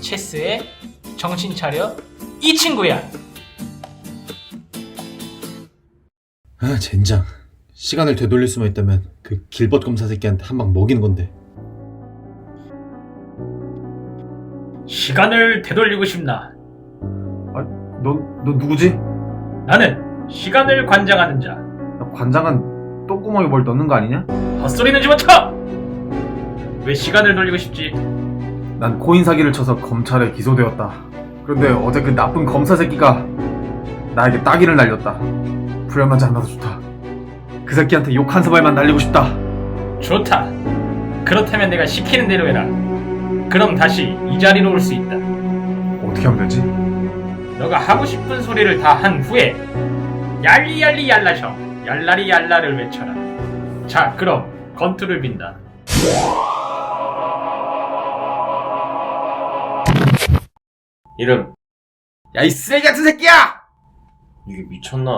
체스에 정신 차려 이 친구야. 아 젠장. 시간을 되돌릴 수만 있다면 그 길벗 검사 새끼한테 한 방 먹이는 건데. 시간을 되돌리고 싶나? 너 누구지? 나는 시간을 관장하는 자. 야, 관장은 똥구멍에 뭘 넣는 거 아니냐? 헛소리는 집어쳐! 왜 시간을 돌리고 싶지? 난 코인 사기를 쳐서 검찰에 기소되었다. 그런데 어제 그 나쁜 검사 새끼가 나에게 따기를 날렸다. 불행하지 않아서 좋다. 그 새끼한테 욕 한 사발만 날리고 싶다. 좋다. 그렇다면 내가 시키는 대로 해라. 그럼 다시 이 자리로 올 수 있다. 어떻게 하면 되지? 너가 하고 싶은 소리를 다 한 후에 얄리얄리 얄라셔 얄라리 얄라를 외쳐라. 자, 그럼 건투를 빈다. 이름. 야, 이 쓰레기 같은 새끼야! 이게 미쳤나?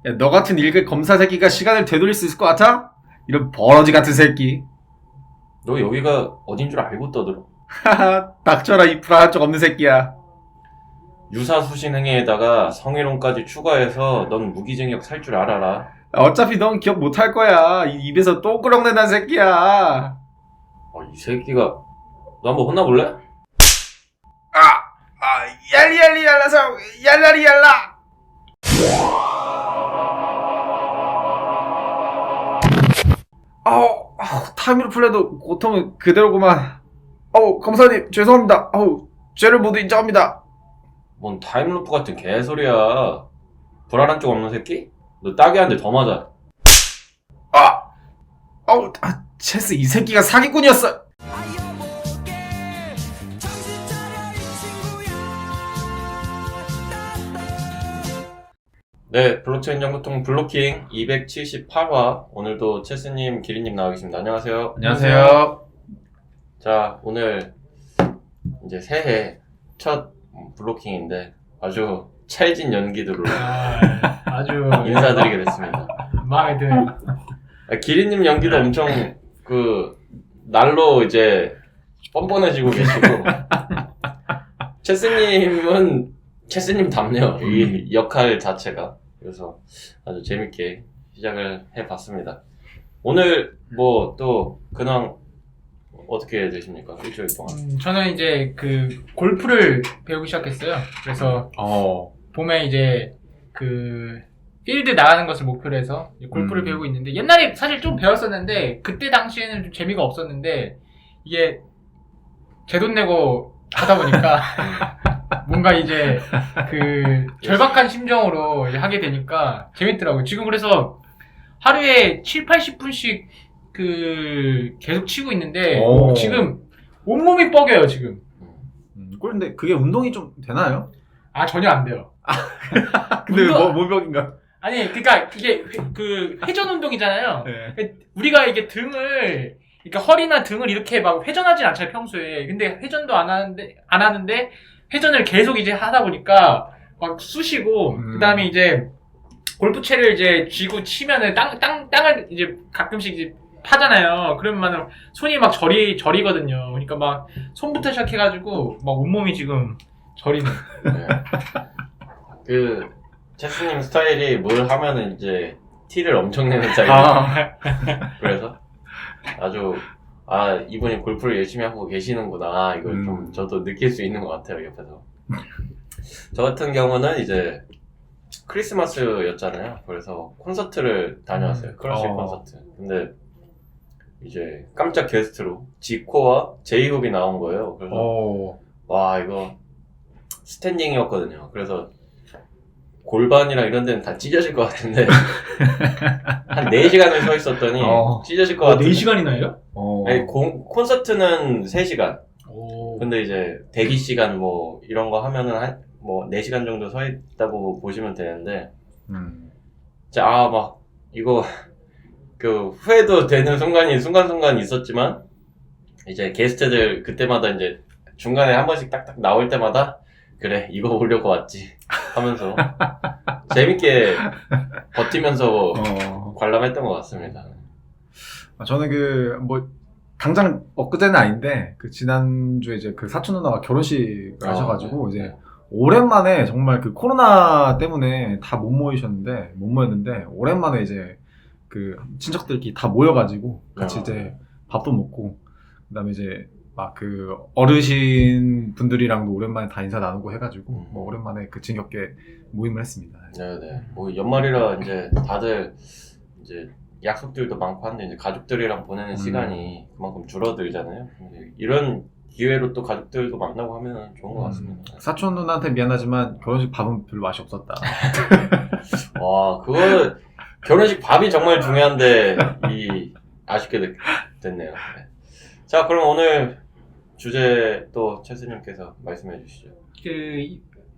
야, 너 같은 일개 검사 새끼가 시간을 되돌릴 수 있을 것 같아? 이런 버러지 같은 새끼. 너 여기가 어딘 줄 알고 떠들어? 하하, 닥쳐라 이 불안한 적 없는 새끼야. 유사수신 행위에다가 성희롱까지 추가해서 넌 무기징역 살 줄 알아라. 어차피 넌 기억 못할 거야. 이 입에서 똥꾸렁 낸다는 새끼야. 이 새끼가 너 한번 혼나볼래? 얄리얄리 얄라서 얄라리 얄라. 타임으로 풀려도 고통은 그대로구만. 검사님 죄송합니다. 죄를 모두 인정합니다. 뭔 타임루프 같은 개소리야. 불안한 쪽 없는 새끼? 너 따기 한 대 더 맞아. 체스 이 새끼가 사기꾼이었어. 네, 블록체인 정보통 블로킹 278화. 오늘도 체스님, 기린님 나와 계십니다. 안녕하세요. 안녕하세요. 자, 오늘 이제 새해 첫 블로킹인데 아주 찰진 연기들로 아주 인사드리게 됐습니다. 마음에 드네. 기린님 연기도 엄청 날로 이제 뻔뻔해지고 계시고 체스님은 체스님답네요. 이 역할 자체가. 그래서 아주 재밌게 시작을 해봤습니다. 오늘 뭐 또 근황 어떻게 되십니까? 일주일 동안. 저는 이제 그 골프를 배우기 시작했어요. 그래서 봄에 이제 그 필드 나가는 것을 목표로 해서 골프를 배우고 있는데, 옛날에 사실 좀 배웠었는데 그때 당시에는 좀 재미가 없었는데 이게 제 돈 내고 하다 보니까 뭔가 이제 그 절박한 심정으로 이제 하게 되니까 재밌더라고요. 지금 그래서 하루에 7, 80분씩 그 계속 치고 있는데 지금 온몸이 뻐겨요 지금. 그런데 그게 운동이 좀 되나요? 전혀 안 돼요. 근데 뭐 병인가? 아니, 그러니까 이게 그 회전 운동이잖아요. 네. 우리가 이게 등을, 그러니까 허리나 등을 이렇게 막 회전하진 않잖아요 평소에. 근데 회전도 안 하는데 회전을 계속 이제 하다 보니까 막 쑤시고, 그다음에 이제 골프채를 이제 쥐고 치면은 땅을 이제 가끔씩 이제 파잖아요. 그러면 손이 막 저리거든요. 그러니까 막 손부터 시작해가지고 막 온몸이 지금 저리는. 네. 체스님 스타일이 뭘 하면은 이제 티를 엄청 내는 스타일. 그래서 아주 이분이 골프를 열심히 하고 계시는구나. 이걸 좀 저도 느낄 수 있는 것 같아요, 옆에서. 저 같은 경우는 이제 크리스마스였잖아요. 그래서 콘서트를 다녀왔어요. 클래식 콘서트. 근데 이제 깜짝 게스트로 지코와 제이홉이 나온 거예요. 그래서 와, 이거 스탠딩이었거든요. 그래서 골반이랑 이런 데는 다 찢어질 것 같은데 한 4시간을 서 있었더니 찢어질 것 같은데 4시간이나 해요? 아니, 콘서트는 3시간. 근데 이제 대기 시간 뭐 이런 거 하면은 뭐 4시간 정도 서 있다고 보시면 되는데 막 이거 그 후회도 되는 순간순간 있었지만 이제 게스트들 그때마다 이제 중간에 한 번씩 딱딱 나올 때마다 그래 이거 보려고 왔지 하면서 재밌게 버티면서 관람했던 것 같습니다. 저는 당장 엊그제는 아닌데 그 지난주에 이제 그 사촌 누나가 결혼식 하셔가지고 이제 오랜만에 정말 그 코로나 때문에 다 못 모였는데 오랜만에 이제 그 친척들끼리 다 모여가지고 같이 이제 밥도 먹고 그다음에 이제 막 그 어르신 분들이랑도 오랜만에 다 인사 나누고 해가지고 뭐 오랜만에 그 즐겁게 모임을 했습니다. 네네. 뭐 연말이라 이제 다들 이제 약속들도 많고 한데 이제 가족들이랑 보내는 시간이 그만큼 줄어들잖아요. 근데 이런 기회로 또 가족들도 만나고 하면 좋은 것 같습니다. 사촌 누나한테 미안하지만 결혼식 밥은 별로 맛이 없었다. 와, 그거 결혼식 밥이 정말 중요한데 아쉽게 됐네요. 네. 자, 그럼 오늘 주제 또 최수님께서 말씀해 주시죠.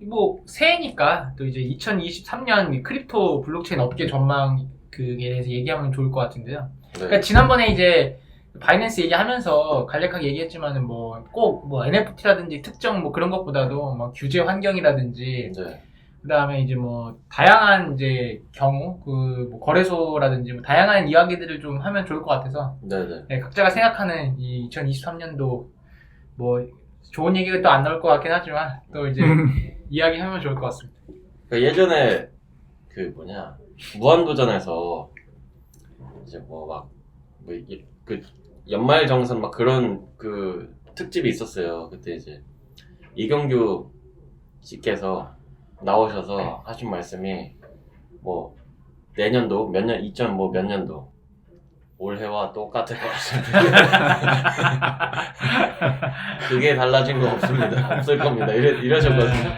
뭐 새해니까 또 이제 2023년 크립토 블록체인 업계 전망 그에 대해서 얘기하면 좋을 것 같은데요. 네. 그러니까 지난번에 이제 바이낸스 얘기하면서 간략하게 얘기했지만은 뭐 꼭 뭐 NFT라든지 특정 뭐 그런 것보다도 뭐 규제 환경이라든지 네. 그다음에 이제 뭐 다양한 이제 경우 그 뭐 거래소라든지 뭐 다양한 이야기들을 좀 하면 좋을 것 같아서 네네. 네, 각자가 생각하는 이 2023년도 뭐 좋은 얘기가 또 안 나올 것 같긴 하지만 또 이제 이야기하면 좋을 것 같습니다. 그러니까 예전에 무한도전에서 이제 그 연말정산 막 그런 그 특집이 있었어요. 그때 이제 이경규 씨께서 나오셔서 하신 말씀이 뭐 내년도 몇 년도 올해와 똑같을 것 같습니다. 그게 달라진 거 없습니다. 없을 겁니다. 이러셨거든요.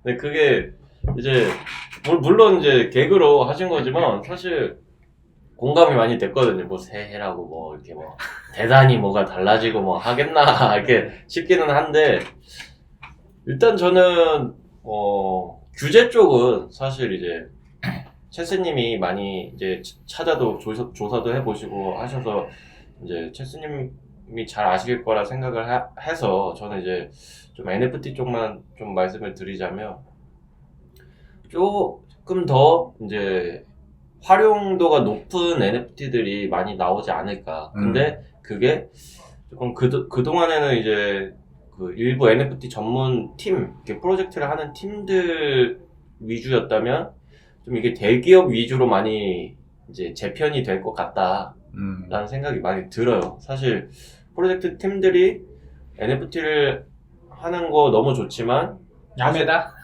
근데 그게 이제 물론 이제 개그로 하신 거지만 사실 공감이 많이 됐거든요. 뭐 새해라고 뭐 이렇게 뭐 대단히 뭐가 달라지고 뭐 하겠나 이렇게 싶기는 한데 일단 저는 규제 쪽은 사실 이제 체스님이 많이 이제 찾아도 조사도 해보시고 하셔서 이제 체스님이 잘 아실 거라 생각을 해서 저는 이제 좀 NFT 쪽만 좀 말씀을 드리자면 조금 더 이제 활용도가 높은 NFT들이 많이 나오지 않을까. 근데 그게 조금 그동안에는 이제 그 일부 NFT 전문 팀, 이렇게 프로젝트를 하는 팀들 위주였다면 좀 이게 대기업 위주로 많이 이제 재편이 될 것 같다라는 생각이 많이 들어요. 사실 프로젝트 팀들이 NFT를 하는 거 너무 좋지만 야매다?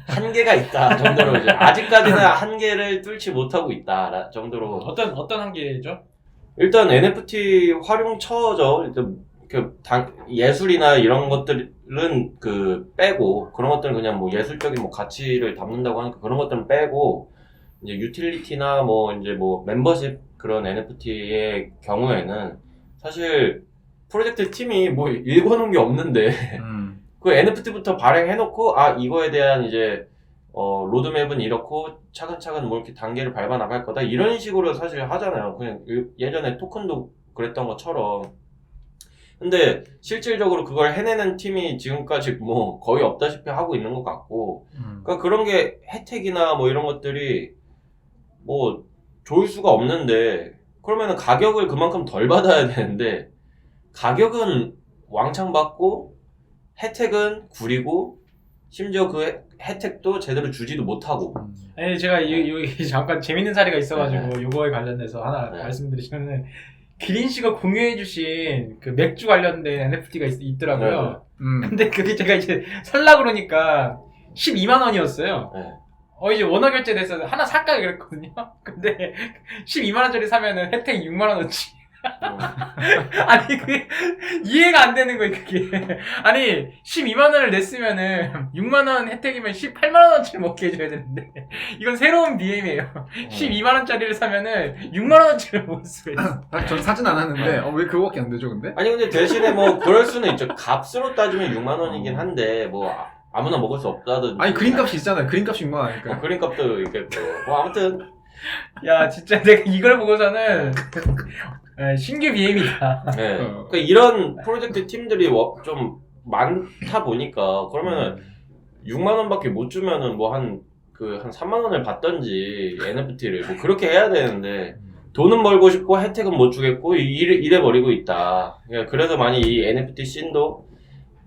한계가 있다 정도로 이제 아직까지는 한계를 뚫지 못하고 있다 정도로. 어떤 한계죠? 일단 NFT 활용처죠. 일단 예술이나 이런 것들은 그 빼고 그런 것들은 그냥 뭐 예술적인 뭐 가치를 담는다고 하니까 그런 것들은 빼고 이제 유틸리티나 뭐 이제 뭐 멤버십 그런 NFT의 경우에는 사실 프로젝트 팀이 뭐 읽어놓은 게 없는데 그 NFT부터 발행해놓고 이거에 대한 이제 로드맵은 이렇고 차근차근 뭐 이렇게 단계를 밟아 나갈 거다 이런 식으로 사실 하잖아요. 그냥 예전에 토큰도 그랬던 것처럼. 근데 실질적으로 그걸 해내는 팀이 지금까지 뭐 거의 없다시피 하고 있는 것 같고, 그러니까 그런 게 혜택이나 뭐 이런 것들이 뭐 좋을 수가 없는데 그러면은 가격을 그만큼 덜 받아야 되는데 가격은 왕창 받고 혜택은 구리고 심지어 그 혜택도 제대로 주지도 못하고. 아니 제가 여기 잠깐 재밌는 사례가 있어가지고 요거에 관련돼서 하나 말씀드리시면은 기린 씨가 공유해주신 그 맥주 관련된 NFT가 있더라고요. 근데 그게 제가 이제 살라 그러니까 12만 원이었어요. 이제 원화 결제돼서 하나 살까 그랬거든요. 근데 12만 원짜리 사면은 혜택 6만 원어치. 아니 그게 이해가 안 되는 거예요. 그게 아니 12만 원을 냈으면은 6만 원 혜택이면 18만 원어치를 먹게 해줘야 되는데 이건 새로운 BM이에요. 12만 원짜리를 사면은 6만 원어치를 먹을 수가 있어. 전 사진 않았는데 왜 그거밖에 안 되죠 근데? 아니 근데 대신에 뭐 그럴 수는 있죠. 값으로 따지면 6만 원이긴 한데 뭐 아무나 먹을 수 없다든지. 아니 그린값이 있잖아요. 그린값이 6만 원 아닐까요? 그린값도 있겠고 뭐 아무튼 야 진짜 내가 이걸 보고서는 신규 BM이다. 네. 그러니까 이런 프로젝트 팀들이 좀 많다 보니까 그러면은 6만 원밖에 못 주면은 뭐 한 3만 원을 받던지 NFT를 뭐 그렇게 해야 되는데 돈은 벌고 싶고 혜택은 못 주겠고 이래 버리고 있다. 그러니까 그래서 많이 이 NFT 씬도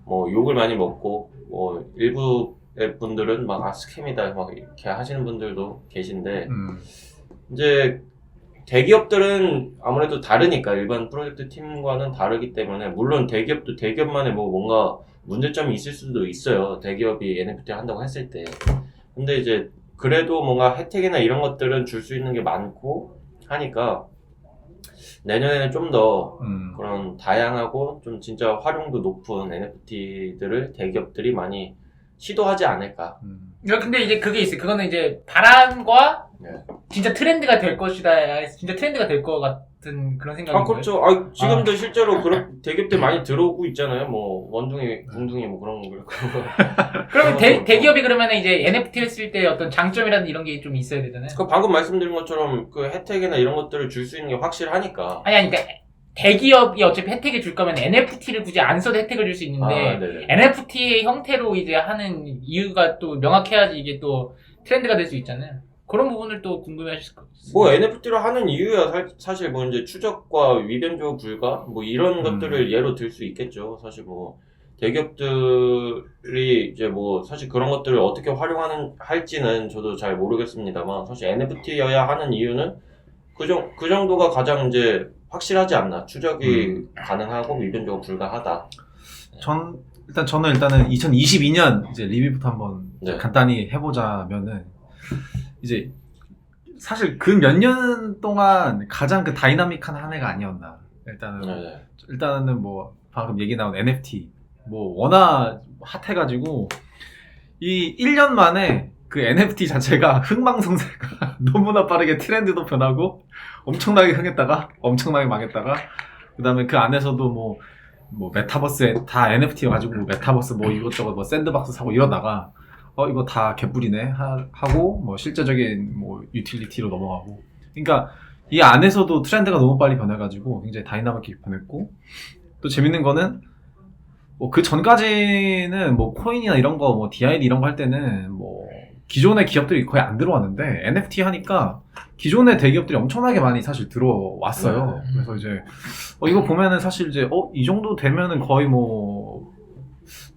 뭐 욕을 많이 먹고 뭐 일부 분들은 막 스캠이다 막 이렇게 하시는 분들도 계신데 이제 대기업들은 아무래도 다르니까 일반 프로젝트 팀과는 다르기 때문에 물론 대기업도 대기업만의 뭐 뭔가 문제점이 있을 수도 있어요. 대기업이 NFT 한다고 했을 때. 근데 이제 그래도 뭔가 혜택이나 이런 것들은 줄 수 있는 게 많고 하니까 내년에는 좀 더 그런 다양하고 좀 진짜 활용도 높은 NFT들을 대기업들이 많이 시도하지 않을까. 근데 이제 그게 있어요. 그거는 이제 바람과 네. 진짜 트렌드가 될 것이다. 진짜 트렌드가 될 것 같은 그런 생각인 거예요. 그렇죠. 지금도 실제로 그런 대기업들 많이 들어오고 있잖아요. 뭐 원둥이, 궁둥이 뭐 그런 거. 그러면 대기업이 그러면 이제 NFT를 쓸 때 어떤 장점이라든 이런 게 좀 있어야 되잖아요. 그 방금 말씀드린 것처럼 그 혜택이나 이런 것들을 줄 수 있는 게 확실하니까. 아니, 그러니까 대기업이 어차피 혜택을 줄 거면 NFT를 굳이 안 써도 혜택을 줄 수 있는데 NFT의 형태로 이제 하는 이유가 또 명확해야지 이게 또 트렌드가 될 수 있잖아요. 그런 부분을 또 궁금해하실 것 같아요. 뭐 NFT로 하는 이유야 사실 뭐 이제 추적과 위변조 불가 뭐 이런 것들을 예로 들 수 있겠죠. 사실 뭐 대기업들이 이제 뭐 사실 그런 것들을 어떻게 할지는 저도 잘 모르겠습니다만 사실 NFT여야 하는 이유는 그 정도가 가장 이제 확실하지 않나. 추적이 가능하고 위변조가 불가하다. 저는 일단은 2022년 이제 리뷰부터 한번 네. 간단히 해보자면은 이제 사실 그 몇 년 동안 가장 그 다이나믹한 한 해가 아니었나. 일단은 뭐 방금 얘기 나온 NFT 뭐 워낙 핫해가지고 이 1년 만에 그 NFT 자체가 흥망성쇠가 너무나 빠르게 트렌드도 변하고 엄청나게 흥했다가 엄청나게 망했다가 그 다음에 그 안에서도 뭐 메타버스에 다 NFT여가지고 메타버스 뭐 이것저것 뭐 샌드박스 사고 이러다가 이거 다 개뿔이네 하고 뭐 실제적인 뭐 유틸리티로 넘어가고 그러니까 이 안에서도 트렌드가 너무 빨리 변해가지고 굉장히 다이나믹하게 변했고 또 재밌는 거는 뭐 그 전까지는 뭐 코인이나 이런 거 뭐 DID 이런 거 할 때는 뭐 기존의 기업들이 거의 안 들어왔는데 NFT 하니까 기존의 대기업들이 엄청나게 많이 사실 들어왔어요. 그래서 이제 이거 보면은 사실 이제 이 정도 되면은 거의 뭐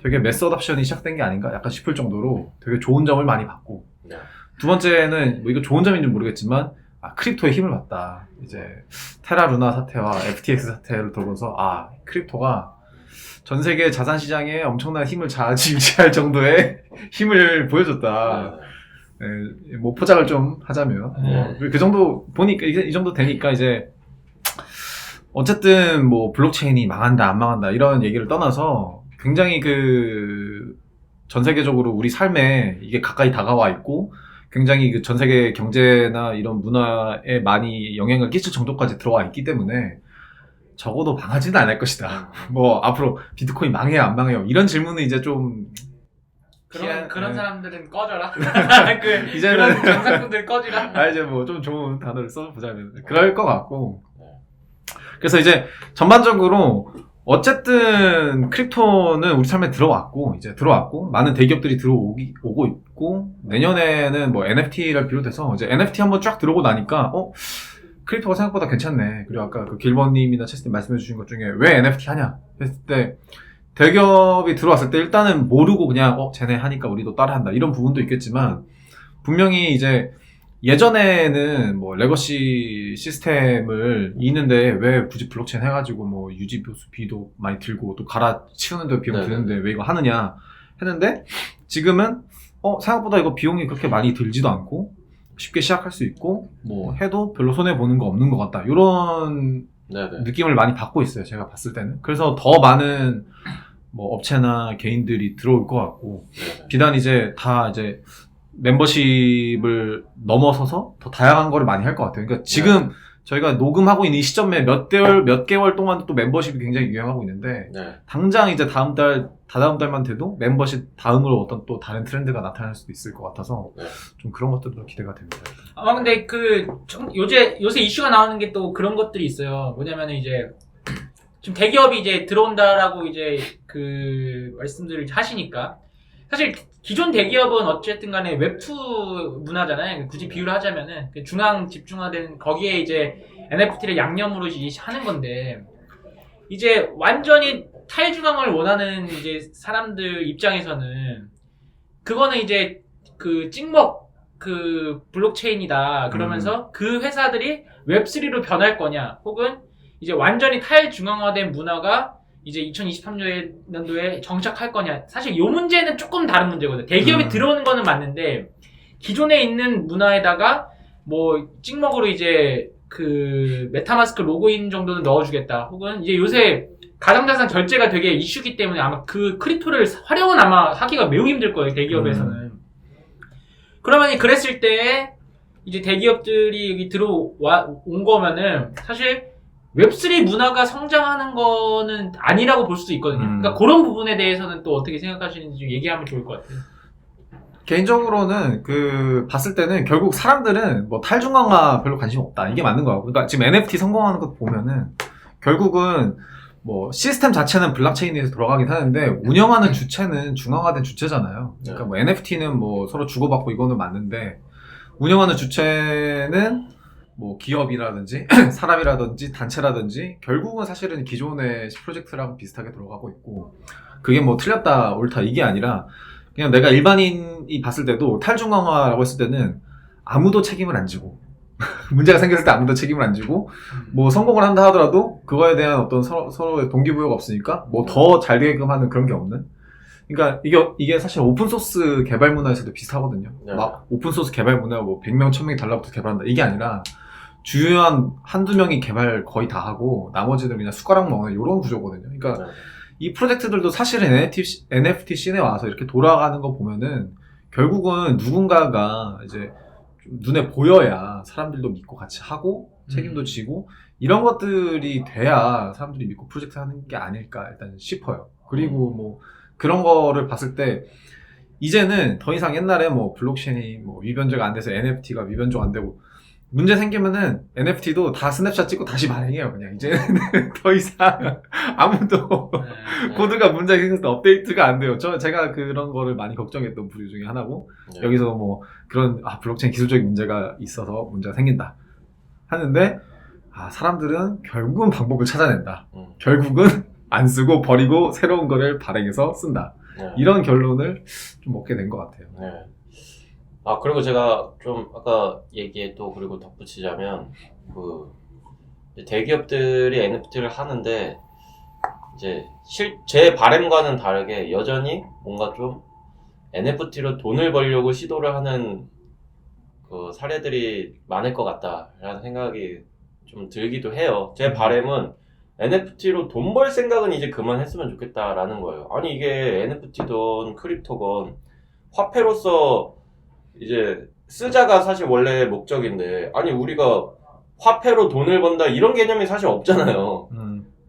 되게 매스 어답션이 시작된 게 아닌가 약간 싶을 정도로 되게 좋은 점을 많이 받고 두 번째는 뭐 이거 좋은 점인지 모르겠지만 크립토의 힘을 봤다. 이제 테라 루나 사태와 FTX 사태를 들어보면서 크립토가 전 세계 자산 시장에 엄청난 힘을 유지할 정도의 힘을 보여줬다. 네, 뭐 포장을 좀 하자면 그 정도 보니까 이 정도 되니까 이제 어쨌든 뭐 블록체인이 망한다 안 망한다 이런 얘기를 떠나서 굉장히 그 전 세계적으로 우리 삶에 이게 가까이 다가와 있고 굉장히 그 전 세계 경제나 이런 문화에 많이 영향을 끼칠 정도까지 들어와 있기 때문에 적어도 망하지는 않을 것이다. 뭐 앞으로 비트코인 망해요 안 망해요 이런 질문은 이제 좀 그런 사람들은 꺼져라. 이제는 그런 정상분들 꺼지라. 이제 뭐 좀 좋은 단어를 써보자면 그럴 것 같고 그래서 이제 전반적으로 어쨌든 크립토는 우리 삶에 들어왔고 많은 대기업들이 오고 있고 내년에는 뭐 NFT를 비롯해서 이제 NFT 한번 쫙 들어오고 나니까 크립토가 생각보다 괜찮네. 그리고 아까 그 길버님이나 체스님 말씀해 주신 것 중에 왜 NFT 하냐 했을 때 대기업이 들어왔을 때 일단은 모르고 그냥 쟤네 하니까 우리도 따라한다 이런 부분도 있겠지만 분명히 이제 예전에는 뭐 레거시 시스템을 있는데 왜 굳이 블록체인 해가지고 뭐 유지비도 많이 들고 또 갈아치우는데 비용 드는데 왜 이거 하느냐 했는데 지금은 생각보다 이거 비용이 그렇게 많이 들지도 않고 쉽게 시작할 수 있고 뭐 해도 별로 손해보는 거 없는 것 같다 이런 느낌을 많이 받고 있어요. 제가 봤을 때는. 그래서 더 많은 뭐 업체나 개인들이 들어올 것 같고 비단 이제 다 이제 멤버십을 넘어서서 더 다양한 거를 많이 할 것 같아요. 그러니까 지금 저희가 녹음하고 있는 이 시점에 몇 개월 동안 또 멤버십이 굉장히 유행하고 있는데 당장 이제 다다음 달만 돼도 멤버십 다음으로 어떤 또 다른 트렌드가 나타날 수도 있을 것 같아서 좀 그런 것들도 기대가 됩니다. 근데 요새 이슈가 나오는 게 또 그런 것들이 있어요. 뭐냐면은 이제 지금 대기업이 이제 들어온다라고 이제 그 말씀들을 하시니까 사실 기존 대기업은 어쨌든 간에 웹2 문화잖아요. 굳이 비유를 하자면은 중앙 집중화된 거기에 이제 NFT를 양념으로 이제 하는 건데 이제 완전히 탈중앙을 원하는 이제 사람들 입장에서는 그거는 이제 그 찍먹 그 블록체인이다 그러면서 그 회사들이 웹3로 변할 거냐 혹은 이제 완전히 탈중앙화된 문화가 이제 2023년도에 정착할 거냐. 사실 이 문제는 조금 다른 문제거든요. 대기업이 들어오는 거는 맞는데 기존에 있는 문화에다가 뭐 찍먹으로 이제 그 메타마스크 로그인 정도는 넣어주겠다. 혹은 이제 요새 가상자산 결제가 되게 이슈기 때문에 아마 그 크립토를 활용은 아마 하기가 매우 힘들 거예요. 대기업에서는. 그러면 그랬을 때 이제 대기업들이 여기 온 거면은 사실 웹3 문화가 성장하는 거는 아니라고 볼 수도 있거든요. 그러니까 그런 부분에 대해서는 또 어떻게 생각하시는지 좀 얘기하면 좋을 것 같아요. 개인적으로는 봤을 때는 결국 사람들은 뭐 탈중앙화 별로 관심 없다. 이게 맞는 거야. 그러니까 지금 NFT 성공하는 것 보면은 결국은 뭐 시스템 자체는 블록체인에서 돌아가긴 하는데 운영하는 주체는 중앙화된 주체잖아요. 그러니까 뭐 NFT는 뭐 서로 주고받고 이거는 맞는데 운영하는 주체는 뭐 기업이라든지 사람이라든지 단체라든지 결국은 사실은 기존의 프로젝트랑 비슷하게 돌아가고 있고 그게 뭐 틀렸다 옳다 이게 아니라 그냥 내가 일반인이 봤을 때도 탈중앙화라고 했을 때는 아무도 책임을 안 지고 문제가 생겼을 때 아무도 책임을 안 지고 뭐 성공을 한다 하더라도 그거에 대한 어떤 서로의 동기부여가 없으니까 뭐 더 잘 되게끔 하는 그런 게 없는 그러니까 이게 사실 오픈소스 개발 문화에서도 비슷하거든요. 막 오픈소스 개발 문화 뭐 100명 1000명이 달라붙어 개발한다 이게 아니라 주요한 한두 명이 개발 거의 다 하고 나머지는 그냥 숟가락 먹는 이런 구조거든요. 그러니까 이 프로젝트들도 사실은 NFT 씬에 와서 이렇게 돌아가는 거 보면은 결국은 누군가가 이제 좀 눈에 보여야 사람들도 믿고 같이 하고 책임도 지고 이런 것들이 돼야 사람들이 믿고 프로젝트 하는 게 아닐까 일단 싶어요. 그리고 뭐 그런 거를 봤을 때 이제는 더 이상 옛날에 뭐 블록체인이 뭐 위변조가 안 돼서 NFT가 위변조가 안 되고 문제 생기면은 NFT도 다 스냅샷 찍고 다시 발행해요. 그냥 이제는 더 이상 아무도 코드가 문제가 생겼을 때 업데이트가 안 돼요. 제가 그런 거를 많이 걱정했던 부류 중에 하나고 여기서 뭐 그런 블록체인 기술적인 문제가 있어서 문제가 생긴다 하는데 사람들은 결국은 방법을 찾아낸다. 결국은 안 쓰고 버리고 새로운 거를 발행해서 쓴다. 이런 결론을 좀 얻게 된 것 같아요. 그리고 제가 좀 아까 얘기에 또 그리고 덧붙이자면 대기업들이 NFT를 하는데 이제 제 바람과는 다르게 여전히 뭔가 좀 NFT로 돈을 벌려고 시도를 하는 그 사례들이 많을 것 같다라는 생각이 좀 들기도 해요. 제 바람은 NFT로 돈 벌 생각은 이제 그만했으면 좋겠다라는 거예요. 아니 이게 NFT든 크립토건 화폐로서 이제 쓰자가 사실 원래 목적인데 아니 우리가 화폐로 돈을 번다 이런 개념이 사실 없잖아요.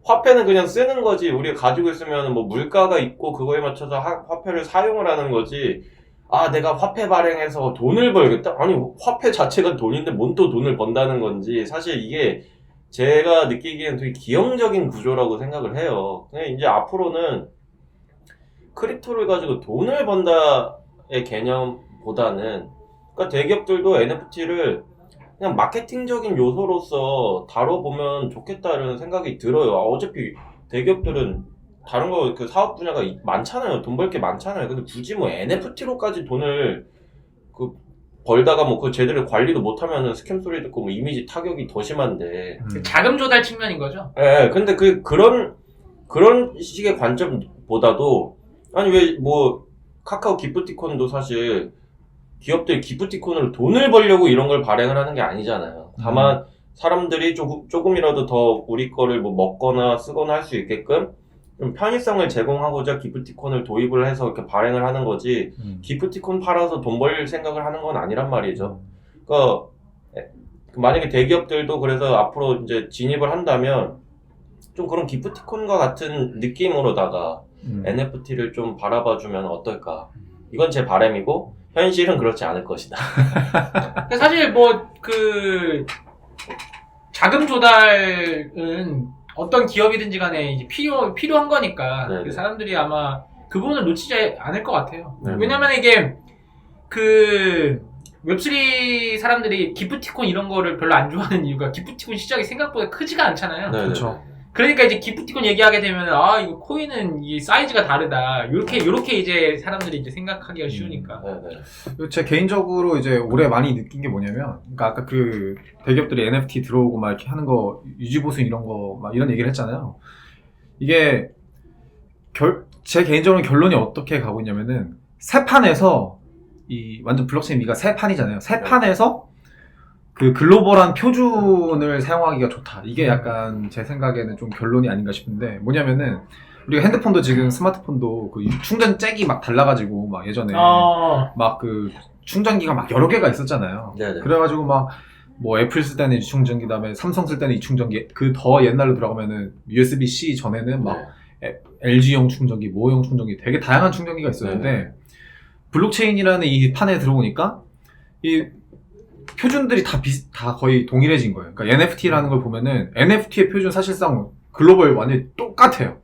화폐는 그냥 쓰는 거지. 우리가 가지고 있으면 뭐 물가가 있고 그거에 맞춰서 화폐를 사용을 하는 거지. 내가 화폐 발행해서 돈을 벌겠다? 아니 화폐 자체가 돈인데 뭔 또 돈을 번다는 건지 사실 이게 제가 느끼기에는 되게 기형적인 구조라고 생각을 해요. 그냥 이제 앞으로는 크립토를 가지고 돈을 번다의 개념보다는 그러니까 대기업들도 NFT를 그냥 마케팅적인 요소로서 다뤄보면 좋겠다는 생각이 들어요. 어차피 대기업들은 다른 거 그 사업 분야가 많잖아요. 돈 벌 게 많잖아요. 근데 굳이 뭐 NFT로까지 돈을 벌다가 뭐 그 제대로 관리도 못하면은 스캠 소리 듣고 뭐 이미지 타격이 더 심한데. 자금 조달 측면인 거죠? 예, 근데 그런 식의 관점보다도 아니 왜 뭐 카카오 기프티콘도 사실 기업들이 기프티콘으로 돈을 벌려고 이런 걸 발행을 하는 게 아니잖아요. 다만 사람들이 조금이라도 더 우리 거를 뭐 먹거나 쓰거나 할 수 있게끔 좀 편의성을 제공하고자 기프티콘을 도입을 해서 이렇게 발행을 하는 거지 기프티콘 팔아서 돈 벌 생각을 하는 건 아니란 말이죠. 그러니까 만약에 대기업들도 그래서 앞으로 이제 진입을 한다면 좀 그런 기프티콘과 같은 느낌으로다가 NFT를 좀 바라봐주면 어떨까. 이건 제 바람이고 현실은 그렇지 않을 것이다. 사실 자금 조달은 어떤 기업이든지 간에 이제 필요한 거니까 그 사람들이 아마 그 부분을 놓치지 않을 것 같아요. 네네. 왜냐면 이게 웹3 사람들이 기프티콘 이런 거를 별로 안 좋아하는 이유가 기프티콘 시장이 생각보다 크지가 않잖아요. 네, 그렇죠. 그러니까 이제 기프티콘 얘기하게 되면 아 이거 코인은 이 사이즈가 다르다. 요렇게 이제 사람들이 이제 생각하기가 쉬우니까. 네네. 제 개인적으로 이제 올해 많이 느낀 게 뭐냐면, 그러니까 아까 그 대기업들이 NFT 들어오고 막 이렇게 하는 거, 유지보수 이런 거, 막 이런 얘기를 했잖아요. 이게, 제 개인적으로 결론이 어떻게 가고 있냐면은, 새 판에서, 완전 블록체인 미가 새 판이잖아요. 새 판에서 그 글로벌한 표준을 사용하기가 좋다. 이게 약간 제 생각에는 좀 결론이 아닌가 싶은데, 뭐냐면은, 우리가 핸드폰도 지금 스마트폰도 그 충전 잭이 막 달라가지고 막 예전에 막 그 충전기가 막 여러 개가 있었잖아요. 네네. 그래가지고 막 뭐 애플 쓸 때는 이 충전기, 다음에 삼성 쓸 때는 이 충전기, 그 더 옛날로 들어가면은 USB-C 전에는 막 LG용 충전기, 뭐용 충전기 되게 다양한 충전기가 있었는데 블록체인이라는 이 판에 들어오니까 이 표준들이 다 거의 동일해진 거예요. 그러니까 NFT라는 걸 보면은 NFT의 표준 사실상 글로벌 완전히 똑같아요.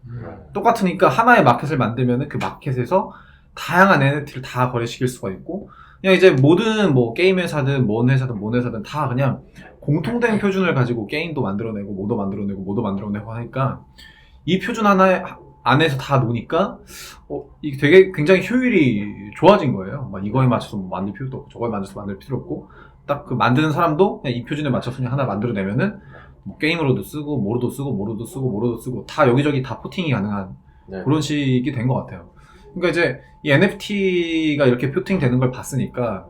똑같으니까 하나의 마켓을 만들면은 그 마켓에서 다양한 NFT를 다 거래시킬 수가 있고, 그냥 이제 모든 뭐 게임 회사든 뭔 회사든 다 그냥 공통된 표준을 가지고 게임도 만들어내고 뭐도 만들어내고 하니까 이 표준 하나 안에서 다 노니까 이게 되게 굉장히 효율이 좋아진 거예요. 막 이거에 맞춰서 뭐 만들 필요도 없고 저거에 맞춰서 만들 필요 없고, 딱 그 만드는 사람도 그냥 이 표준에 맞춰서 그냥 하나 만들어내면은 뭐 게임으로도 쓰고 뭐로도 쓰고 다 여기저기 다 포팅이 가능한 그런 식이 된 것 같아요. 그러니까 이제 이 NFT가 이렇게 표팅되는 걸 봤으니까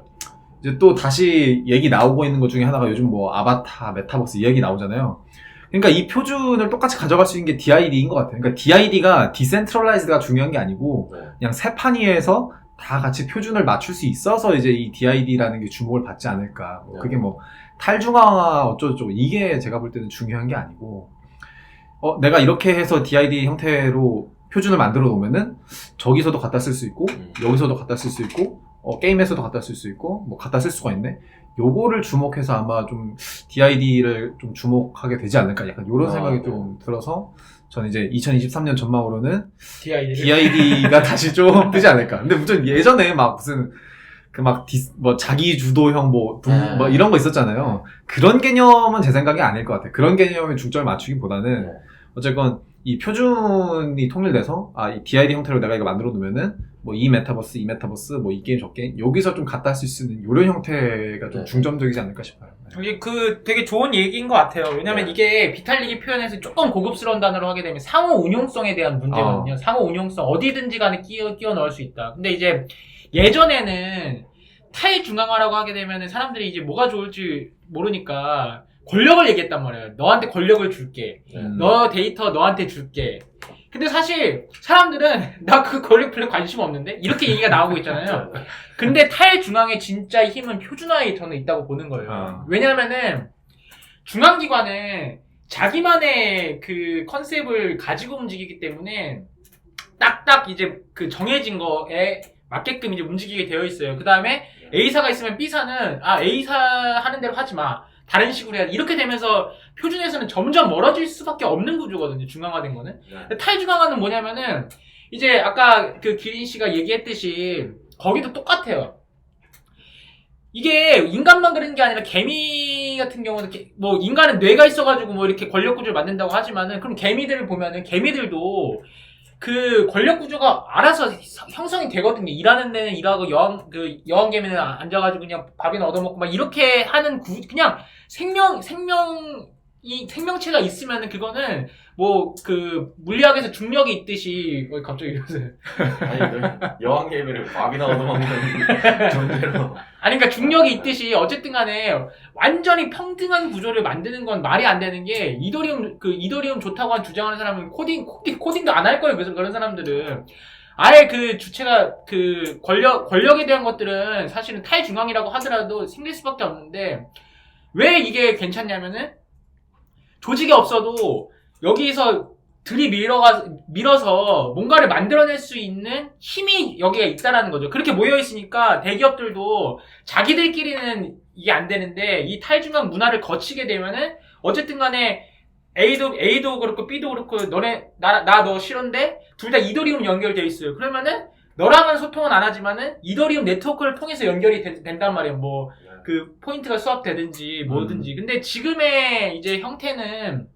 이제 또 다시 얘기 나오고 있는 것 중에 하나가 요즘 뭐 아바타, 메타버스 이 얘기 나오잖아요. 그러니까 이 표준을 똑같이 가져갈 수 있는 게 DID인 것 같아요. 그러니까 DID가 디센트럴라이즈가 중요한 게 아니고 그냥 세 판위에서 다 같이 표준을 맞출 수 있어서 이제 이 DID라는 게 주목을 받지 않을까. 그게 뭐 탈중앙화 어쩌고저쩌고 이게 제가 볼 때는 중요한 게 아니고, 내가 이렇게 해서 DID 형태로 표준을 만들어 놓으면은 저기서도 갖다 쓸 수 있고 여기서도 갖다 쓸 수 있고 게임에서도 갖다 쓸 수 있고 뭐 갖다 쓸 수가 있네. 요거를 주목해서 아마 좀 DID를 좀 주목하게 되지 않을까, 약간 요런 생각이 좀 들어서 저는 이제 2023년 전망으로는 DID가 다시 좀 뜨지 않을까. 근데 무슨 예전에 막 무슨 뭐 자기 주도형 뭐 이런 거 있었잖아요. 그런 개념은 제 생각이 아닐 것 같아요. 그런 개념에 중점을 맞추기보다는 어쨌건 이 표준이 통일돼서 이 DID 형태로 내가 이거 만들어 놓으면은 뭐 이 메타버스 뭐 이 게임 저 게임 여기서 좀 갖다 쓸 수 있는 이런 형태가 좀 중점적이지 않을까 싶어요. 이게 되게 좋은 얘기인 것 같아요. 왜냐면 이게 비탈릭이 표현해서 조금 고급스러운 단어로 하게 되면 상호 운용성에 대한 문제거든요. 상호 운용성 어디든지 간에 끼워 넣을 수 있다. 근데 이제 예전에는 탈중앙화라고 하게 되면 사람들이 이제 뭐가 좋을지 모르니까 권력을 얘기했단 말이에요. 너한테 권력을 줄게. 너 데이터 너한테 줄게. 근데 사실 사람들은 나 그 권력 별로 관심 없는데? 이렇게 얘기가 나오고 있잖아요. 근데 탈중앙의 진짜 힘은 표준화에 저는 있다고 보는 거예요. 왜냐하면은 중앙기관은 자기만의 그 컨셉을 가지고 움직이기 때문에 딱딱 이제 그 정해진 거에 맞게끔 이제 움직이게 되어 있어요. 그 다음에 A사가 있으면 B사는 A사 하는 대로 하지 마. 다른 식으로 해야 돼. 이렇게 되면서 표준에서는 점점 멀어질 수밖에 없는 구조거든요. 중앙화된 거는. 탈중앙화는 뭐냐면은 이제 아까 그 기린 씨가 얘기했듯이 거기도 똑같아요. 이게 인간만 그런 게 아니라 개미 같은 경우는 뭐 인간은 뇌가 있어가지고 뭐 이렇게 권력 구조를 만든다고 하지만은 그럼 개미들을 보면은 개미들도 그 권력 구조가 알아서 형성이 되거든요. 일하는 데는 일하고 여왕개미는 앉아가지고 그냥 밥이나 얻어먹고 막 이렇게 하는 그냥 생명체가 있으면은 그거는 뭐 그 물리학에서 중력이 있듯이 갑자기 이러세요. 아니 여왕개미를 밥이나 얻어먹는 정도로. 아니 그러니까 중력이 있듯이 어쨌든 간에 완전히 평등한 구조를 만드는 건 말이 안 되는 게 이더리움 좋다고 주장하는 사람은 코딩도 안 할 거예요. 그래서 그런 사람들은 아예 그 주체가 그 권력에 대한 것들은 사실은 탈중앙이라고 하더라도 생길 수밖에 없는데 왜 이게 괜찮냐면은 조직이 없어도 여기서 밀어서 뭔가를 만들어낼 수 있는 힘이 여기가 있다라는 거죠. 그렇게 모여있으니까 대기업들도 자기들끼리는 이게 안 되는데 이 탈중앙 문화를 거치게 되면은 어쨌든 간에 A도 그렇고 B도 그렇고 너 싫은데 둘 다 이더리움 연결돼 있어요. 그러면은 너랑은 소통은 안 하지만은 이더리움 네트워크를 통해서 연결이 된단 말이에요. 뭐 그 포인트가 수합되든지 뭐든지. 근데 지금의 이제 형태는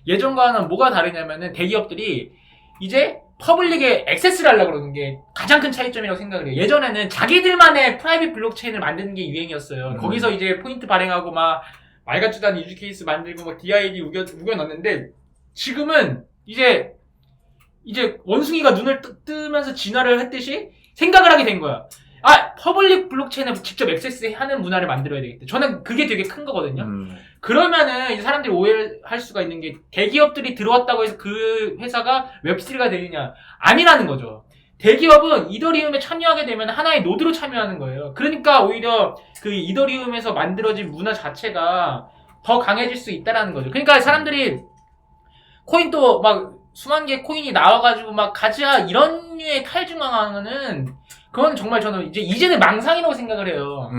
예전과는 뭐가 다르냐면은 대기업들이 이제 퍼블릭에 액세스를 하려고 그러는 게 가장 큰 차이점이라고 생각을 해요. 예전에는 자기들만의 프라이빗 블록체인을 만드는 게 유행이었어요. 거기서 이제 포인트 발행하고 막 말 같지도 않은 유즈 케이스 만들고 막 DID 우겨 넣었는데 지금은 이제 원숭이가 눈을 뜨면서 진화를 했듯이 생각을 하게 된 거야. 아, 퍼블릭 블록체인을 직접 액세스하는 문화를 만들어야 되겠다. 저는 그게 되게 큰 거거든요. 그러면은 이제 사람들이 오해할 수가 있는 게 대기업들이 들어왔다고 해서 그 회사가 웹3가 되느냐. 아니라는 거죠. 대기업은 이더리움에 참여하게 되면 하나의 노드로 참여하는 거예요. 그러니까 오히려 그 이더리움에서 만들어진 문화 자체가 더 강해질 수 있다라는 거죠. 그러니까 사람들이 코인도 막 수만 개 코인이 나와가지고 막 가자 이런 류의 탈중앙하는 그건 정말 저는 이제는 망상이라고 생각을 해요.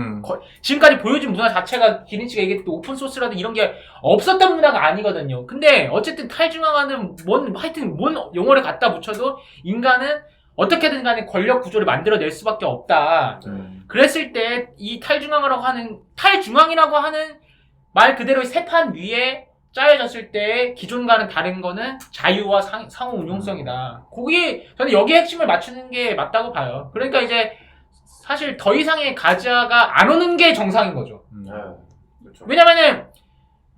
지금까지 보여준 문화 자체가 기린치가 얘기했던 오픈 소스라든 이런 게 없었던 문화가 아니거든요. 근데 어쨌든 탈중앙하는 하여튼 뭔 용어를 갖다 붙여도 인간은 어떻게든 간에 권력 구조를 만들어낼 수밖에 없다. 그랬을 때 이 탈중앙이라고 하는 말 그대로의 세판 위에 짜여졌을 때 기존과는 다른 거는 자유와 상호 운용성이다. 거기 저는 여기에 핵심을 맞추는 게 맞다고 봐요. 그러니까 이제 사실 더 이상의 가자가 안 오는 게 정상인 거죠. 그렇죠. 왜냐면은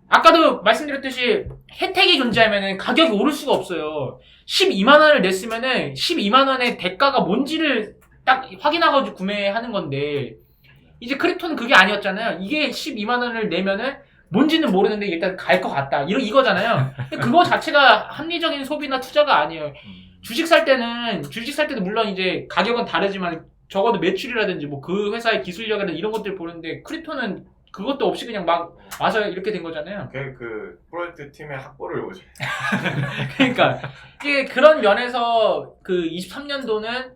아까도 말씀드렸듯이 혜택이 존재하면은 가격이 오를 수가 없어요. 12만 원을 냈으면은 12만 원의 대가가 뭔지를 딱 확인하고 구매하는 건데 이제 크립토는 그게 아니었잖아요. 이게 12만 원을 내면은 뭔지는 모르는데 일단 갈 것 같다. 이거잖아요. 그거 자체가 합리적인 소비나 투자가 아니에요. 주식 살 때도 물론 이제 가격은 다르지만 적어도 매출이라든지 뭐 그 회사의 기술력이라든지 이런 것들 보는데 크립토는 그것도 없이 그냥 막 와서 이렇게 된 거잖아요. 그 프로젝트 팀의 확보를 보죠. 그러니까 이게 그런 면에서 그 23년도는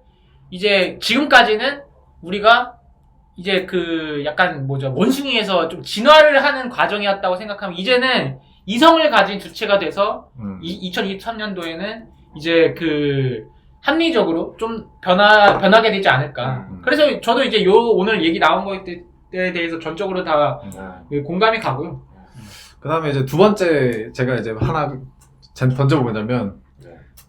이제 지금까지는 우리가 이제 그 약간 원숭이에서 좀 진화를 하는 과정이었다고 생각하면 이제는 이성을 가진 주체가 돼서 2023년도에는 이제 그 합리적으로 좀 변하게 되지 않을까. 그래서 저도 이제 오늘 얘기 나온 거에 대해서 전적으로 다 공감이 가고요. 그 다음에 이제 두 번째 제가 이제 하나 던져보자면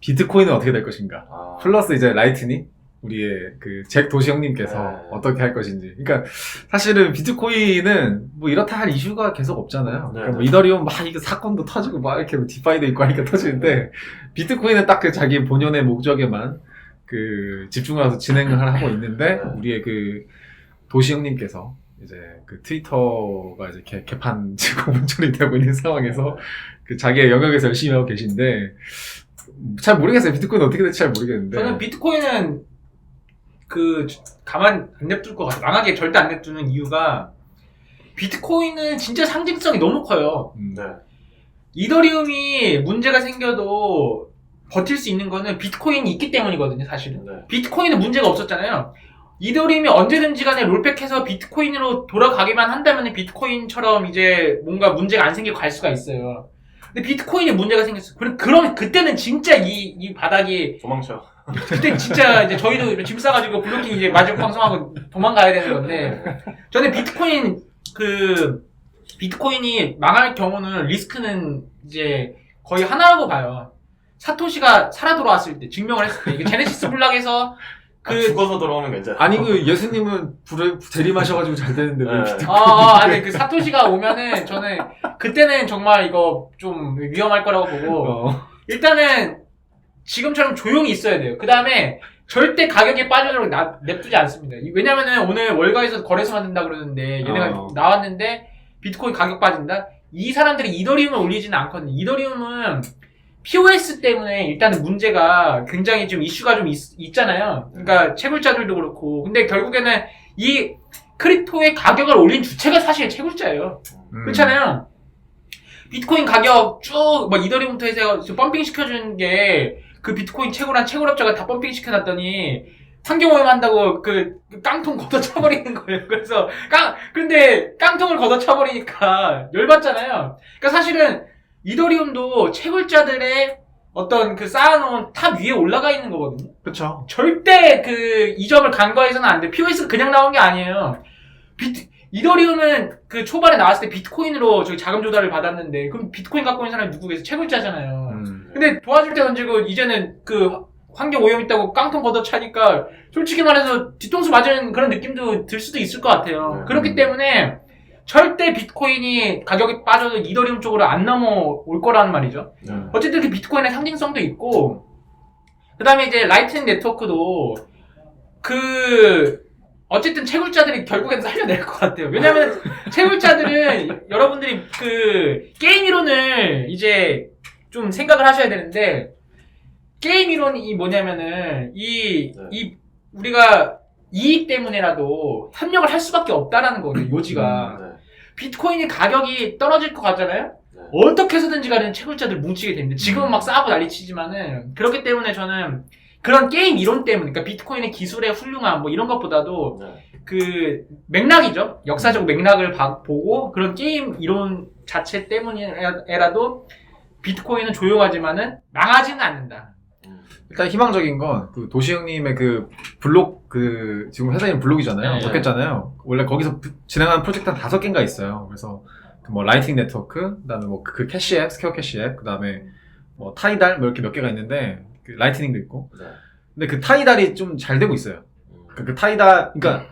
비트코인은 어떻게 될 것인가. 플러스 이제 라이트닝. 우리의 그 잭 도시 형님께서 어떻게 할 것인지. 그러니까 사실은 비트코인은 뭐 이렇다 할 이슈가 계속 없잖아요. 그러니까 뭐 이더리움 막 이게 사건도 터지고 막 이렇게 디파이도 있고 하니까 터지는데 비트코인은 딱 그 자기 본연의 목적에만 그 집중을 해서 진행을 하고 있는데 우리의 그 도시 형님께서 이제 그 트위터가 이제 개판 지금 처리되고 있는 상황에서 그 자기의 영역에서 열심히 하고 계신데 잘 모르겠어요. 비트코인 어떻게 될지 잘 모르겠는데. 저는 비트코인은 가만 안 냅둘 것 같아요. 망하게 절대 안 냅두는 이유가 비트코인은 진짜 상징성이 너무 커요. 이더리움이 문제가 생겨도 버틸 수 있는 거는 비트코인이 있기 때문이거든요, 사실은. 비트코인은 문제가 없었잖아요. 이더리움이 언제든지 간에 롤백해서 비트코인으로 돌아가기만 한다면 비트코인처럼 이제 뭔가 문제가 안 생기고 갈 수가 있어요. 근데 비트코인에 문제가 생겼어. 그럼 그때는 진짜 이 바닥이 도망쳐. 그때 진짜 이제 저희도 짐 싸가지고 블로킹 이제 마지막 방송하고 도망가야 되는 건데 저는 비트코인이 망할 경우는 리스크는 이제 거의 하나라고 봐요. 사토시가 살아 돌아왔을 때 증명을 했을 때 이게 제네시스 블락에서 죽어서 돌아오면 괜찮아. 아니 그 예수님은 불에 재림하셔가지고 잘 되는데 왜 아니 그 사토시가 오면은 저는 그때는 정말 이거 좀 위험할 거라고 보고 일단은 지금처럼 조용히 있어야 돼요. 그 다음에 절대 가격이 빠지도록 냅두지 않습니다. 왜냐면은 오늘 월가에서 거래소 만든다 그러는데 얘네가 나왔는데 비트코인 가격 빠진다? 이 사람들이 이더리움을 올리지는 않거든요. 이더리움은 POS 때문에 일단은 문제가 굉장히 좀 이슈가 좀 있잖아요. 그러니까 채굴자들도 그렇고. 근데 결국에는 이 크립토의 가격을 올린 주체가 사실 채굴자예요. 그렇잖아요. 비트코인 가격 쭉 이더리움부터 해서 펌핑 시켜준 게 그 비트코인 채굴한 채굴업자가 다 펌핑 시켜놨더니 환경오염 한다고 그 깡통 걷어차버리는 거예요. 그래서 근데 깡통을 걷어차버리니까 열받잖아요. 그러니까 사실은 이더리움도 채굴자들의 어떤 그 쌓아놓은 탑 위에 올라가 있는 거거든요. 그쵸. 절대 그 이점을 간과해서는 안 돼. POS가 그냥 나온 게 아니에요. 이더리움은 그 초반에 나왔을 때 비트코인으로 저기 자금 조달을 받았는데, 그럼 비트코인 갖고 있는 사람이 누구겠어? 채굴자잖아요. 근데 도와줄 때 던지고 이제는 그 환경 오염 있다고 깡통 걷어차니까 솔직히 말해서 뒤통수 맞은 그런 느낌도 들 수도 있을 것 같아요. 그렇기 때문에 절대 비트코인이 가격이 빠져도 이더리움 쪽으로 안 넘어올 거라는 말이죠. 어쨌든 그 비트코인의 상징성도 있고, 그 다음에 이제 라이트닝 네트워크도 어쨌든 채굴자들이 결국에는 살려낼 것 같아요. 왜냐면 채굴자들은 여러분들이 그 게임 이론을 이제 좀 생각을 하셔야 되는데, 게임 이론이 뭐냐면은 우리가 이익 때문에라도 협력을 할 수밖에 없다라는 거예요. 요지가. 비트코인이 가격이 떨어질 것 같잖아요. 어떻게 해서든지 간에 채굴자들 뭉치게 됩니다. 지금은 막 싸고 난리치지만은, 그렇기 때문에 저는 그런 게임 이론 때문에, 그러니까 비트코인의 기술의 훌륭함 뭐 이런 것보다도 그 맥락이죠. 역사적 맥락을 보고 그런 게임 이론 자체 때문에라도 비트코인은 조용하지만은 망하지는 않는다. 일단 희망적인 건 그 도시 형님의 그 블록 지금 회사 이름 블록이잖아요. 네. 바뀌었잖아요. 원래 거기서 진행하는 프로젝트 한 5개인가 있어요. 그래서 뭐 라이팅 네트워크, 그다음에 뭐 그 캐시 앱, 스퀘어 캐시 앱, 그다음에 뭐 타이달 뭐 이렇게 몇 개가 있는데 그 라이트닝도 있고. 근데 그 타이달이 좀 잘 되고 있어요. 그 타이달, 그러니까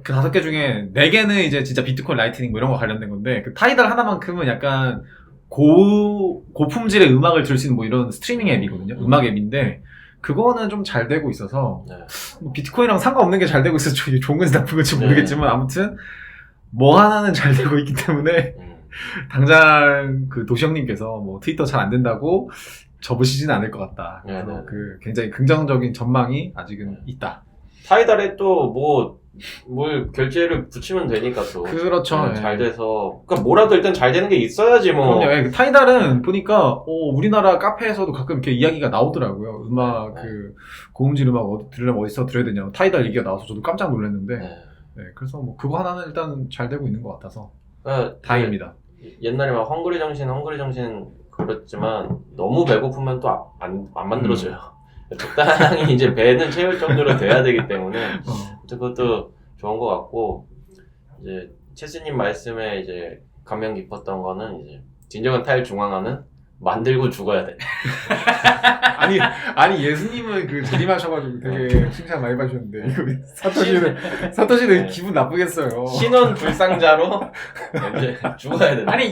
그 5개 중에 4개는 이제 진짜 비트코인 라이트닝 뭐 이런 거 관련된 건데, 그 타이달 하나만큼은 약간 고품질의 음악을 들을 수 있는 뭐 이런 스트리밍 앱이거든요. 음악 앱인데, 그거는 좀 잘 되고 있어서, 뭐 비트코인이랑 상관없는 게 잘 되고 있어서 좋은 건지 나쁜 건지 모르겠지만, 아무튼, 뭐 하나는 잘 되고 있기 때문에, 당장 그 도시 형님께서 뭐 트위터 잘 안 된다고 접으시지는 않을 것 같다. 그래서 그 굉장히 긍정적인 전망이 아직은 있다. 타이달에 또 뭘 결제를 붙이면 되니까 또. 그렇죠. 잘 돼서. 그러니까 뭐라도 일단 잘 되는 게 있어야지 뭐. 그럼요. 예, 그 타이달은 보니까 우리나라 카페에서도 가끔 이렇게 이야기가 나오더라고요. 음악 고음질 음악 들으려면 어디서 들어야 되냐. 타이달 얘기가 나와서 저도 깜짝 놀랐는데. 네, 그래서 뭐 그거 하나는 일단 잘 되고 있는 것 같아서 다행입니다. 옛날에 막 헝그리 정신 그렇지만 너무 배고프면 또 안 만들어져요. 적당히 이제 배는 채울 정도로 돼야 되기 때문에 그것도 좋은 것 같고, 이제 체스님 말씀에 이제 감명 깊었던 거는 이제 진정한 탈중앙화는 만들고 죽어야 돼. 아니 예수님은 그 재림하셔가지고 되게 칭찬 많이 받으셨는데 이거 사토시는 기분 나쁘겠어요. 신원 불상자로 이제 죽어야 된다. 아니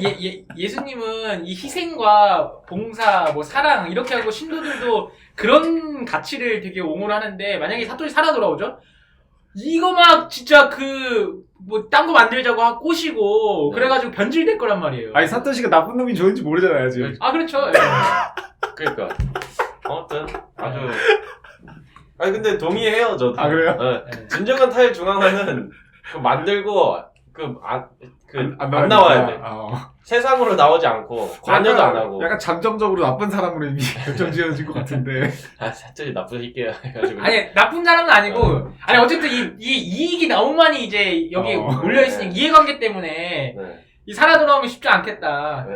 예수님은 이 희생과 봉사, 뭐 사랑 이렇게 하고 신도들도 그런 가치를 되게 옹호를 하는데, 만약에 사토시 살아 돌아오죠? 이거 막 진짜 뭐 딴 거 만들자고 하고 꼬시고 그래가지고 변질될 거란 말이에요. 아니 사토시가 나쁜 놈이 좋은지 모르잖아요 지금. 아 그렇죠. 그러니까 아무튼 아주 아니 근데 동의해요 저도. 아 그래요? 네. 진정한 탈중앙화는 만들고 안 나와야 돼. 세상으로 나오지 않고 관여도 안 하고. 약간 잠정적으로 나쁜 사람으로 이미 결정지어진 것 같은데. 사실 나쁜 새끼야 해가지고. 아니 나쁜 사람은 아니고, 아니 어쨌든 이 이익이 너무 많이 이제 여기 몰려 있으니까 이해관계 때문에 이 살아 돌아오면 쉽지 않겠다.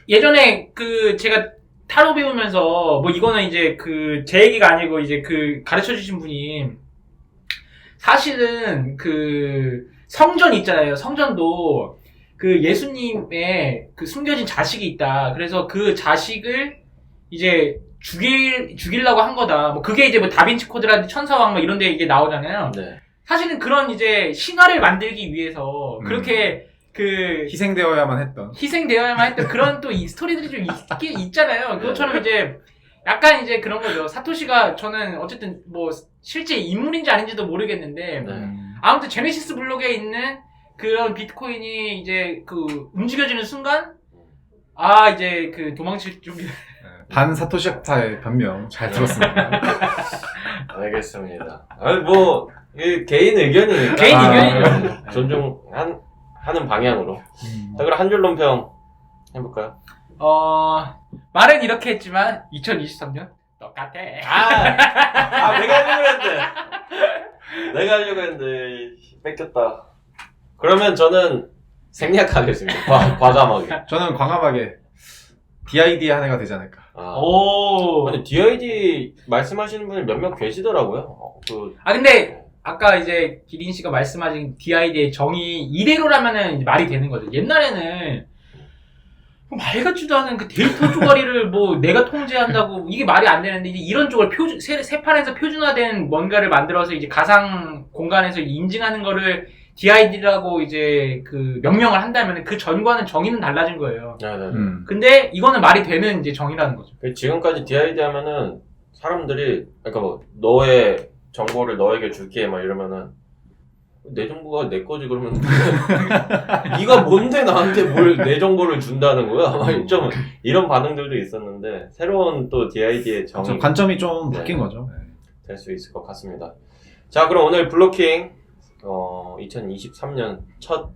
예전에 제가 타로 배우면서 뭐 이거는 이제 제 얘기가 아니고 이제 가르쳐 주신 분이, 사실은 성전 있잖아요. 성전도 예수님의 숨겨진 자식이 있다. 그래서 그 자식을 이제 죽이려고 한 거다. 뭐 그게 이제 뭐 다빈치 코드라든지 천사왕 뭐 이런 데 이게 나오잖아요. 네. 사실은 그런 이제 신화를 만들기 위해서 그렇게 희생되어야만 했던 그런 또 이 스토리들이 좀 있잖아요. 그것처럼 이제 약간 이제 그런 거죠. 사토시가, 저는 어쨌든 뭐 실제 인물인지 아닌지도 모르겠는데, 아무튼 제네시스 블록에 있는 그런 비트코인이 이제 움직여지는 순간, 이제 도망칠 준비. 반 사토시파의 변명 잘 들었습니다. 알겠습니다. 뭐 개인 의견이니까. 개인 의견이죠. 존중하는 방향으로. 자, 그럼 한 줄 논평 해볼까요? 말은 이렇게 했지만 2023년 똑같아. 내가 하려고 했는데 뺏겼다. 그러면 저는 생략하겠습니다. 과감하게. 저는 과감하게 DID의 한 해가 되지 않을까. 오. 근데 DID 말씀하시는 분이 몇몇 계시더라고요. 근데 아까 이제 기린 씨가 말씀하신 DID의 정의 이대로라면은 이제 말이 되는 거죠. 옛날에는 말 같지도 않은 그 데이터 쪼가리를 뭐 내가 통제한다고 이게 말이 안 되는데 이제 이런 쪽을 세 판에서 표준화된 뭔가를 만들어서 이제 가상 공간에서 인증하는 거를 DID라고 이제 그 명명을 한다면 그 전과는 정의는 달라진 거예요. 네네. 근데 이거는 말이 되는 이제 정의라는 거죠. 지금까지 DID 하면은 사람들이 그러니까 뭐 너의 정보를 너에게 줄게 막 이러면은 내 정보가 내 거지 그러면 네가 뭔데 나한테 뭘 내 정보를 준다는 거야? 막 좀 이런 반응들도 있었는데 새로운 또 DID의 정의 관점이 좀 바뀐 거죠. 될 수 있을 것 같습니다. 자, 그럼 오늘 블로킹 2023년 첫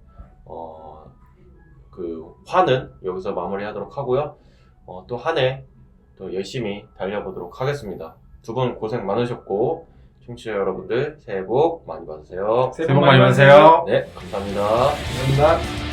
그 화는 여기서 마무리하도록 하고요. 또 한 해 또 열심히 달려보도록 하겠습니다. 두 분 고생 많으셨고 청취자 여러분들 새해 복 많이 받으세요. 새해 복 많이 받으세요. 네, 감사합니다. 감사합니다.